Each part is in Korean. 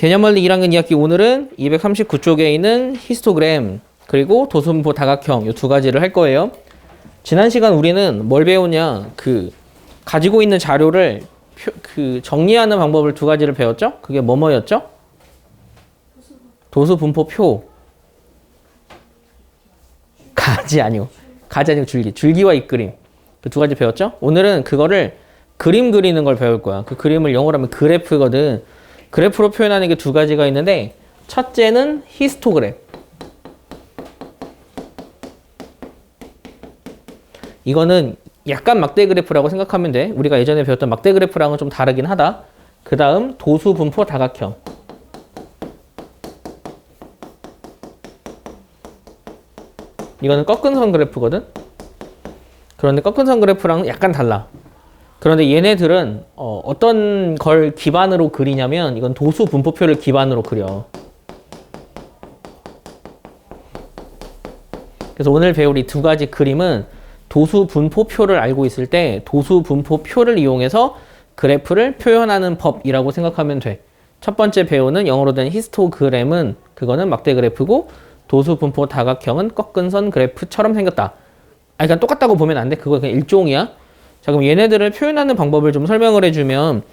개념원리 1학년 2학기 오늘은 239쪽에 있는 히스토그램 그리고 도수분포 다각형 이 두 가지를 할 거예요. 지난 시간 우리는 뭘 배우냐, 가지고 있는 자료를 정리하는 방법을 두 가지를 배웠죠? 그게 뭐였죠? 도수분포표. 가지 아니고 줄기. 줄기와 잎그림. 그 두 가지 배웠죠? 오늘은 그거를 그림 그리는 걸 배울 거야. 그 그림을 영어로 하면 그래프거든. 그래프로 표현하는 게 두 가지가 있는데, 첫째는 히스토그램. 이거는 약간 막대 그래프라고 생각하면 돼. 우리가 예전에 배웠던 막대 그래프랑은 좀 다르긴 하다. 그 다음 도수분포 다각형. 이거는 꺾은 선 그래프거든. 그런데 꺾은 선 그래프랑 약간 달라. 그런데 얘네들은 어떤 걸 기반으로 그리냐면 이건 도수분포표를 기반으로 그려. 그래서 오늘 배울 이 두 가지 그림은 도수분포표를 알고 있을 때 도수분포표를 이용해서 그래프를 표현하는 법이라고 생각하면 돼. 첫 번째 배우는 영어로 된 히스토그램은 그거는 막대 그래프고, 도수분포 다각형은 꺾은 선 그래프처럼 생겼다. 그러니까 똑같다고 보면 안 돼. 그거 그냥 일종이야. 자, 그럼 얘네들을 표현하는 방법을 좀 설명을 해주면,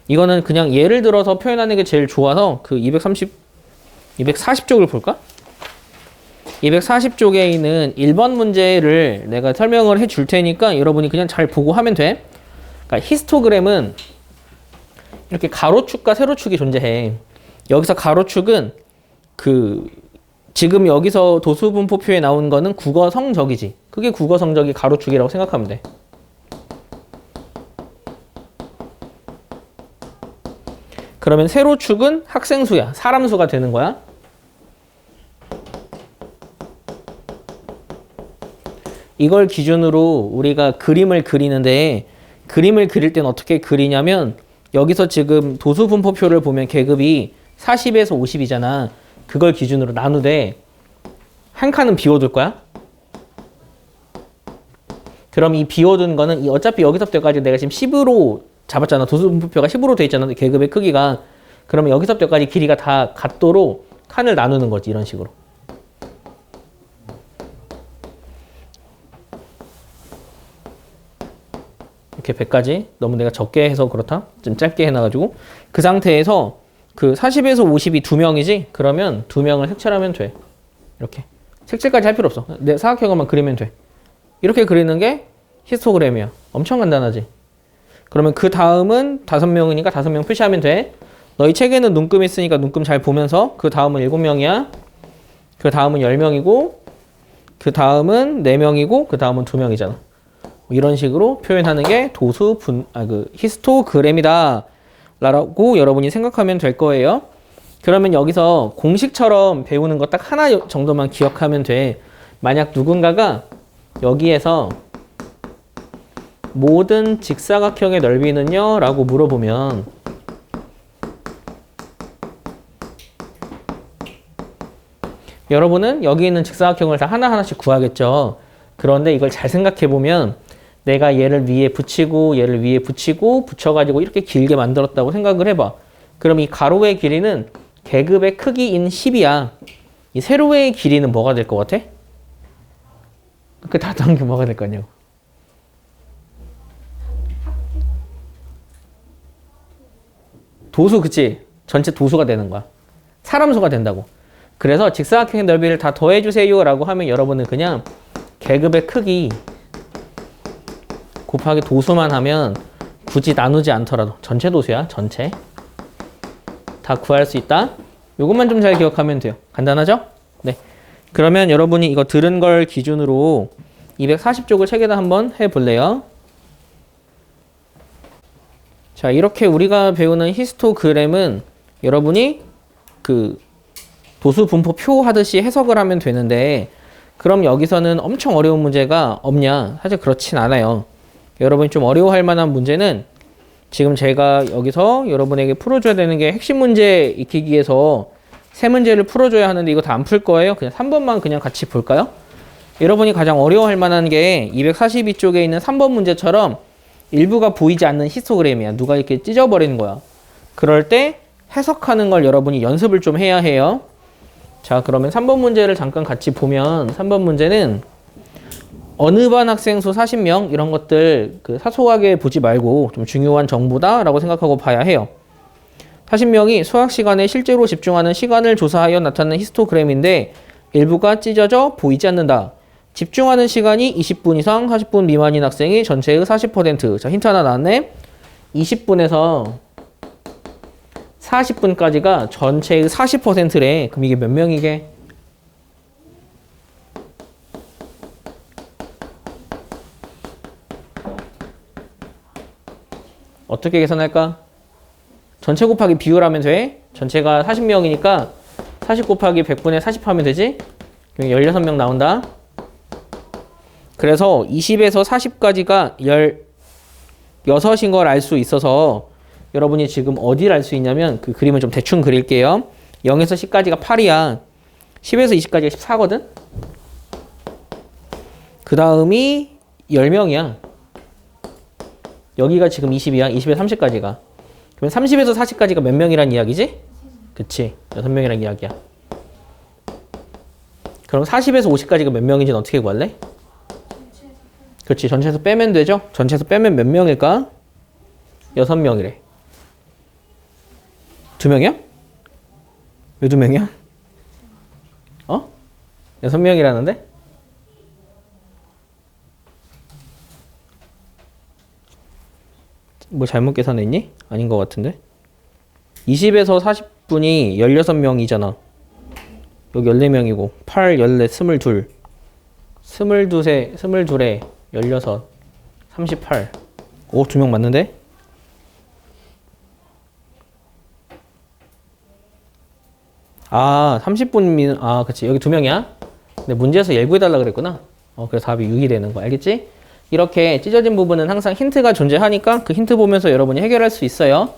이거는 그냥 예를 들어서 표현하는 게 제일 좋아서 240쪽을 볼까? 240쪽에 있는 1번 문제를 내가 설명을 해줄 테니까 여러분이 그냥 잘 보고 하면 돼. 그러니까 히스토그램은 이렇게 가로축과 세로축이 존재해. 여기서 가로축은 지금 여기서 도수분포표에 나온 거는 국어 성적이지. 그게 국어 성적이 가로축이라고 생각하면 돼. 그러면 세로축은 학생 수야. 사람 수가 되는 거야. 이걸 기준으로 우리가 그림을 그리는데, 그림을 그릴 땐 어떻게 그리냐면, 여기서 지금 도수분포표를 보면 계급이 40에서 50이잖아. 그걸 기준으로 나누되 한 칸은 비워둘 거야. 그럼 이 비워둔 거는 어차피 여기서부터까지 내가 지금 10으로 잡았잖아. 도수분포표가 10으로 돼 있잖아. 계급의 크기가. 그러면 여기서부터까지 길이가 다 같도록 칸을 나누는 거지. 이런 식으로. 이렇게 100까지. 너무 내가 적게 해서 그렇다. 좀 짧게 해놔가지고. 그 상태에서 40에서 50이 2명이지? 그러면 2명을 색칠하면 돼. 이렇게. 색칠까지 할 필요 없어. 내 사각형만 그리면 돼. 이렇게 그리는 게 히스토그램이야. 엄청 간단하지? 그러면 그 다음은 5명이니까 5명 표시하면 돼. 너희 책에는 눈금 있으니까 눈금 잘 보면서 그 다음은 7명이야. 그 다음은 10명이고, 그 다음은 4명이고, 그 다음은 2명이잖아. 이런 식으로 표현하는 게 히스토그램이다 라고 여러분이 생각하면 될 거예요. 그러면 여기서 공식처럼 배우는 거 딱 하나 정도만 기억하면 돼. 만약 누군가가 여기에서 모든 직사각형의 넓이는요? 라고 물어보면, 여러분은 여기 있는 직사각형을 다 하나하나씩 구하겠죠. 그런데 이걸 잘 생각해보면 내가 얘를 위에 붙이고 얘를 위에 붙이고 붙여가지고 이렇게 길게 만들었다고 생각을 해봐. 그럼 이 가로의 길이는 계급의 크기인 10이야. 이 세로의 길이는 뭐가 될 것 같아? 그 다단계 뭐가 될 거냐고. 도수, 그치? 전체 도수가 되는 거야. 사람 수가 된다고. 그래서 직사각형의 넓이를 다 더해주세요 라고 하면 여러분은 그냥 계급의 크기 곱하기 도수만 하면 굳이 나누지 않더라도 전체 도수야. 전체 다 구할 수 있다. 이것만 좀 잘 기억하면 돼요. 간단하죠? 네. 그러면 여러분이 이거 들은 걸 기준으로 240쪽을 책에다 한번 해볼래요? 자, 이렇게 우리가 배우는 히스토그램은 여러분이 도수분포표 하듯이 해석을 하면 되는데, 그럼 여기서는 엄청 어려운 문제가 없냐? 사실 그렇진 않아요. 여러분이 좀 어려워할 만한 문제는 지금 제가 여기서 여러분에게 풀어줘야 되는 게 핵심 문제 익히기에서 3문제를 풀어줘야 하는데 이거 다 안 풀 거예요. 그냥 3번만 그냥 같이 볼까요? 여러분이 가장 어려워할 만한 게 242쪽에 있는 3번 문제처럼 일부가 보이지 않는 히스토그램이야. 누가 이렇게 찢어버리는 거야. 그럴 때 해석하는 걸 여러분이 연습을 좀 해야 해요. 자, 그러면 3번 문제를 잠깐 같이 보면 3번 문제는 어느 반 학생 수 40명 이런 것들 그 사소하게 보지 말고 좀 중요한 정보다라고 생각하고 봐야 해요. 40명이 수학 시간에 실제로 집중하는 시간을 조사하여 나타낸 히스토그램인데 일부가 찢어져 보이지 않는다. 집중하는 시간이 20분 이상 40분 미만인 학생이 전체의 40%. 자, 힌트 하나 나왔네. 20분에서 40분까지가 전체의 40%래. 그럼 이게 몇 명이게? 어떻게 계산할까? 전체 곱하기 비율하면 돼. 전체가 40명이니까 40 곱하기 100분의 40 하면 되지? 그럼 16명 나온다. 그래서 20에서 40까지가 16인 걸 알 수 있어서 여러분이 지금 어디를 알 수 있냐면 그 그림을 좀 대충 그릴게요. 0에서 10까지가 8이야. 10에서 20까지가 14거든? 그 다음이 10명이야. 여기가 지금 20이야. 20에서 30까지가. 그러면 30에서 40까지가 몇 명이란 이야기지? 그치. 6명이란 이야기야. 그럼 40에서 50까지가 몇 명인지는 어떻게 구할래? 그렇지. 전체에서 빼면 되죠? 전체에서 빼면 몇 명일까? 6명이래. 2명이야? 왜 2명이야? 어? 6명이라는데? 뭐 잘못 계산했니? 아닌 것 같은데? 20에서 40분이 16명이잖아. 여기 14명이고 8, 14, 22 22에 16 38 오, 2명 맞는데? 아, 30분이면 아, 그치. 여기 2명이야? 근데 문제에서 예고해달라 그랬구나. 그래서 답이 6이 되는 거 알겠지? 이렇게 찢어진 부분은 항상 힌트가 존재하니까 그 힌트 보면서 여러분이 해결할 수 있어요.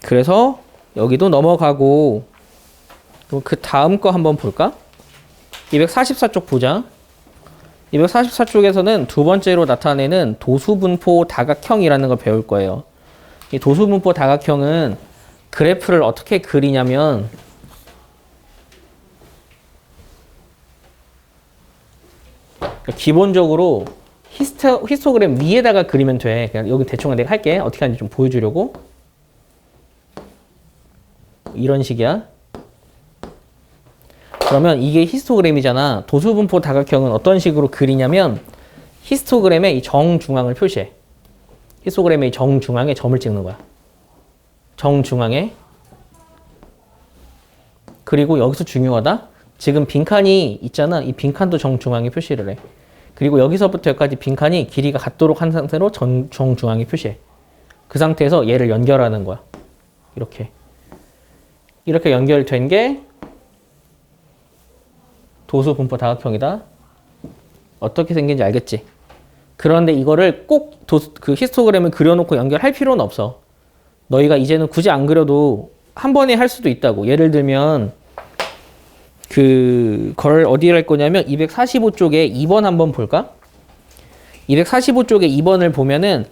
그래서 여기도 넘어가고 그럼 그 다음 거 한번 볼까? 244쪽 보자. 244쪽에서는 두 번째로 나타내는 도수분포 다각형이라는 걸 배울 거예요. 이 도수분포 다각형은 그래프를 어떻게 그리냐면 기본적으로 히스토그램 위에다가 그리면 돼. 그냥 여기 대충 내가 할게. 어떻게 하는지 좀 보여주려고. 이런 식이야. 그러면 이게 히스토그램이잖아. 도수분포 다각형은 어떤 식으로 그리냐면 히스토그램의 이 정중앙을 표시해. 히스토그램의 이 정중앙에 점을 찍는 거야. 정중앙에. 그리고 여기서 중요하다. 지금 빈칸이 있잖아. 이 빈칸도 정중앙에 표시를 해. 그리고 여기서부터 여기까지 빈칸이 길이가 같도록 한 상태로 정중앙에 표시해. 그 상태에서 얘를 연결하는 거야. 이렇게. 이렇게 연결된 게 도수분포 다각형이다. 어떻게 생긴지 알겠지? 그런데 이거를 꼭 그 히스토그램을 그려놓고 연결할 필요는 없어. 너희가 이제는 굳이 안 그려도 한 번에 할 수도 있다고. 예를 들면 그걸 어디에 할 거냐면 245쪽에 2번 한번 볼까? 245쪽에 2번을 보면은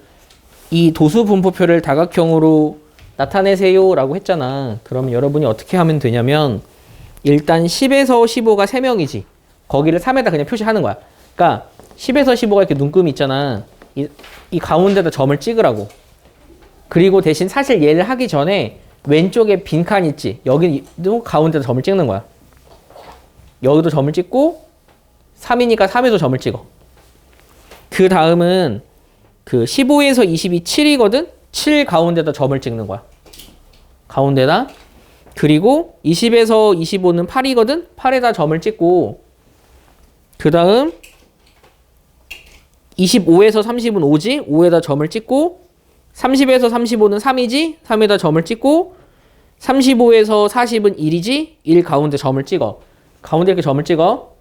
이 도수분포표를 다각형으로 나타내세요 라고 했잖아. 그러면 여러분이 어떻게 하면 되냐면 일단 10에서 15가 3명이지. 거기를 3에다 그냥 표시하는 거야. 그러니까 10에서 15가 이렇게 눈금이 있잖아. 이 가운데다 점을 찍으라고. 그리고 대신 사실 얘를 하기 전에 왼쪽에 빈칸 있지. 여기도 가운데다 점을 찍는 거야. 여기도 점을 찍고 3이니까 3에도 점을 찍어. 그 다음은 그 15에서 20이 7이거든? 7 가운데다 점을 찍는 거야. 가운데다. 그리고 20에서 25는 8이거든? 8에다 점을 찍고 그 다음 25에서 30은 5지? 5에다 점을 찍고 30에서 35는 3이지? 3에다 점을 찍고 35에서 40은 1이지? 1 가운데 점을 찍어. 가운데 이렇게 점을 찍어.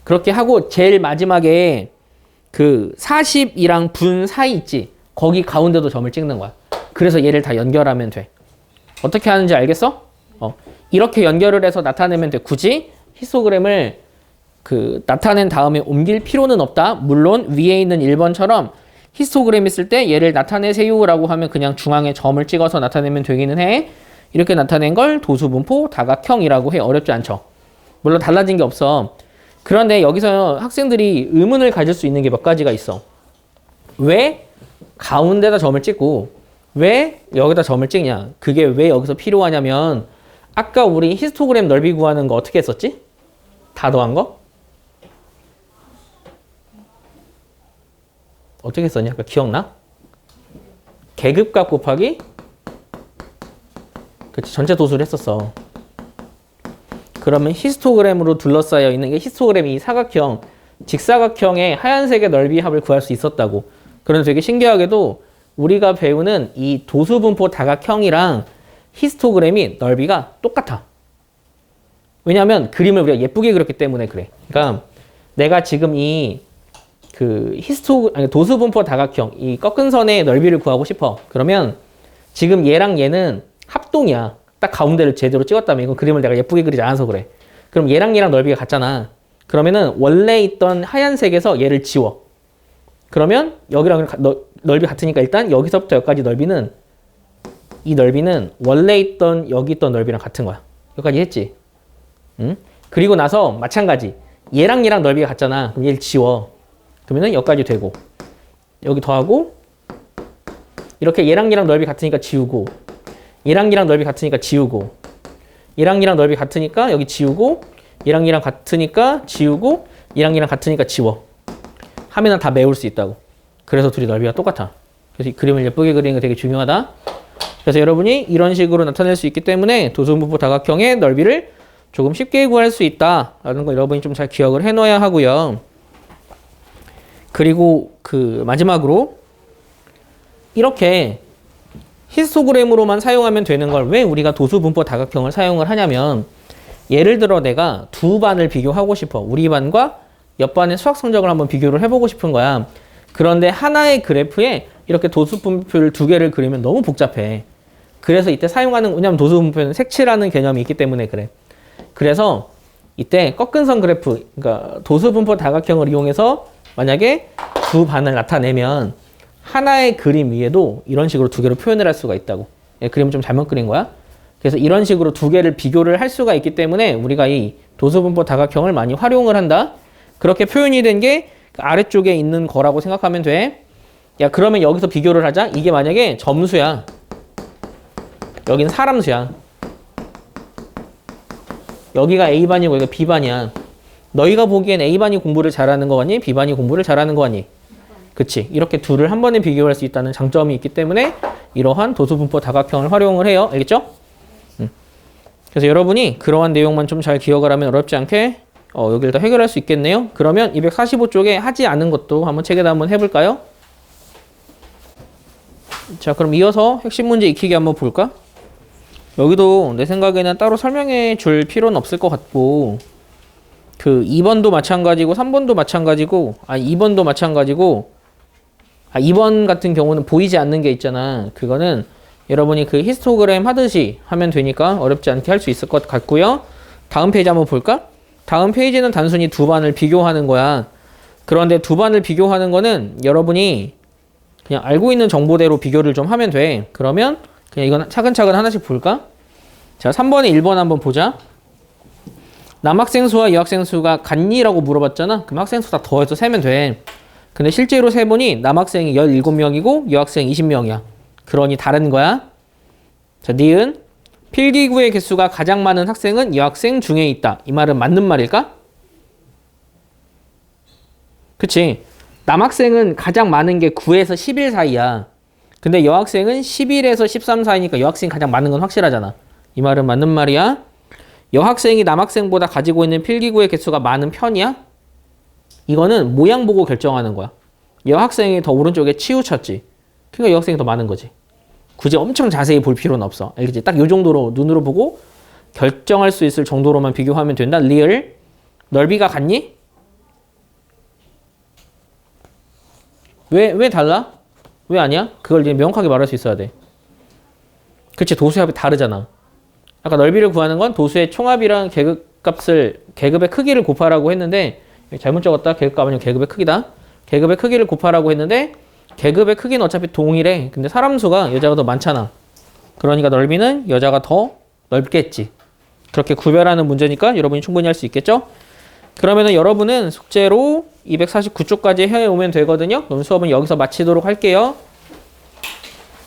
그렇게 하고 제일 마지막에 그 40이랑 분 사이 있지? 거기 가운데도 점을 찍는 거야. 그래서 얘를 다 연결하면 돼. 어떻게 하는지 알겠어? 이렇게 연결을 해서 나타내면 돼. 굳이 히스토그램을 나타낸 다음에 옮길 필요는 없다. 물론 위에 있는 1번처럼 히스토그램 있을 때 얘를 나타내세요라고 하면 그냥 중앙에 점을 찍어서 나타내면 되기는 해. 이렇게 나타낸 걸 도수분포 다각형이라고 해. 어렵지 않죠? 물론 달라진 게 없어. 그런데 여기서 학생들이 의문을 가질 수 있는 게 몇 가지가 있어. 왜 가운데다 점을 찍고 왜 여기다 점을 찍냐? 그게 왜 여기서 필요하냐면 아까 우리 히스토그램 넓이 구하는 거 어떻게 했었지? 다 더한 거? 어떻게 했었냐? 아까 기억나? 계급값 곱하기 그치, 전체 도수를 했었어. 그러면 히스토그램으로 둘러싸여 있는 게 히스토그램이 사각형, 직사각형의 하얀색의 넓이 합을 구할 수 있었다고. 그런데 되게 신기하게도 우리가 배우는 이 도수분포 다각형이랑 히스토그램이 넓이가 똑같아. 왜냐하면 그림을 우리가 예쁘게 그렸기 때문에 그래. 그러니까 내가 지금 이 도수분포 다각형, 이 꺾은 선의 넓이를 구하고 싶어. 그러면 지금 얘랑 얘는 합동이야. 딱 가운데를 제대로 찍었다면 이건 그림을 내가 예쁘게 그리지 않아서 그래. 그럼 얘랑 넓이가 같잖아. 그러면은 원래 있던 하얀색에서 얘를 지워. 그러면 여기랑 넓이 같으니까 일단 여기서부터 여기까지 넓이는 이 넓이는 원래 있던 여기 있던 넓이랑 같은 거야. 여기까지 했지. 응? 그리고 나서 마찬가지. 얘랑 넓이가 같잖아. 그럼 얘를 지워. 그러면은 여기까지 되고 여기 더하고 이렇게 얘랑 넓이 같으니까 지우고 얘랑 넓이 같으니까 지우고 얘랑 넓이 같으니까 여기 지우고 얘랑 같으니까 지우고 얘랑 같으니까 지워. 하면은 다 메울 수 있다고. 그래서 둘이 넓이가 똑같아. 그래서 이 그림을 예쁘게 그리는 게 되게 중요하다. 그래서 여러분이 이런 식으로 나타낼 수 있기 때문에 도수분포 다각형의 넓이를 조금 쉽게 구할 수 있다라는 거 여러분이 좀 잘 기억을 해놔야 하고요. 그리고 마지막으로 이렇게 히스토그램으로만 사용하면 되는 걸 왜 우리가 도수분포 다각형을 사용을 하냐면 예를 들어 내가 두 반을 비교하고 싶어. 우리 반과 옆 반의 수학 성적을 한번 비교를 해보고 싶은 거야. 그런데 하나의 그래프에 이렇게 도수분포를 두 개를 그리면 너무 복잡해. 그래서 이때 사용하는, 왜냐면 도수분포는 색칠하는 개념이 있기 때문에 그래. 그래서 이때 꺾은 선 그래프, 그러니까 도수분포 다각형을 이용해서 만약에 두 반을 나타내면 하나의 그림 위에도 이런 식으로 두 개로 표현을 할 수가 있다고. 그림을 좀 잘못 그린 거야. 그래서 이런 식으로 두 개를 비교를 할 수가 있기 때문에 우리가 이 도수분포 다각형을 많이 활용을 한다. 그렇게 표현이 된 게 아래쪽에 있는 거라고 생각하면 돼. 야, 그러면 여기서 비교를 하자. 이게 만약에 점수야. 여기는 사람 수야. 여기가 A반이고 여기가 B반이야. 너희가 보기엔 A반이 공부를 잘하는 거 같니? B반이 공부를 잘하는 거 같니? 그치? 이렇게 둘을 한 번에 비교할 수 있다는 장점이 있기 때문에 이러한 도수분포 다각형을 활용을 해요. 알겠죠? 그래서 여러분이 그러한 내용만 좀 잘 기억을 하면 어렵지 않게 여기를 다 해결할 수 있겠네요. 그러면 245쪽에 하지 않은 것도 한번 책에다 한번 해볼까요? 자, 그럼 이어서 핵심 문제 익히기 한번 볼까? 여기도 내 생각에는 따로 설명해 줄 필요는 없을 것 같고 2번도 마찬가지고 3번도 마찬가지고 2번도 마찬가지고 2번 같은 경우는 보이지 않는 게 있잖아. 그거는 여러분이 히스토그램 하듯이 하면 되니까 어렵지 않게 할 수 있을 것 같고요. 다음 페이지 한번 볼까? 다음 페이지는 단순히 두 반을 비교하는 거야. 그런데 두 반을 비교하는 거는 여러분이 그냥 알고 있는 정보대로 비교를 좀 하면 돼. 그러면 그냥 이건 차근차근 하나씩 볼까? 자, 3번에 1번 한번 보자. 남학생 수와 여학생 수가 같니라고 물어봤잖아. 그럼 학생 수 다 더해서 세면 돼. 근데 실제로 세보니 남학생이 17명이고 여학생이 20명이야. 그러니 다른 거야. 자, 니은 필기구의 개수가 가장 많은 학생은 여학생 중에 있다. 이 말은 맞는 말일까? 그치? 남학생은 가장 많은 게 9에서 11 사이야. 근데 여학생은 11에서 13 사이니까 여학생이 가장 많은 건 확실하잖아. 이 말은 맞는 말이야. 여학생이 남학생보다 가지고 있는 필기구의 개수가 많은 편이야? 이거는 모양 보고 결정하는 거야. 여학생이 더 오른쪽에 치우쳤지. 그러니까 여학생이 더 많은 거지. 굳이 엄청 자세히 볼 필요는 없어. 알겠지? 딱 이 정도로 눈으로 보고 결정할 수 있을 정도로만 비교하면 된다. 리얼. 넓이가 같니? 왜 달라? 왜 아니야? 그걸 이제 명확하게 말할 수 있어야 돼. 그치? 도수의 합이 다르잖아. 아까 넓이를 구하는 건 도수의 총합이랑 계급의 크기를 곱하라고 했는데 잘못 적었다. 계급값 아니면 계급의 크기다. 계급의 크기를 곱하라고 했는데 계급의 크기는 어차피 동일해. 근데 사람 수가 여자가 더 많잖아. 그러니까 넓이는 여자가 더 넓겠지. 그렇게 구별하는 문제니까 여러분이 충분히 할 수 있겠죠? 그러면은 여러분은 숙제로 249쪽까지 해오면 되거든요. 그럼 수업은 여기서 마치도록 할게요.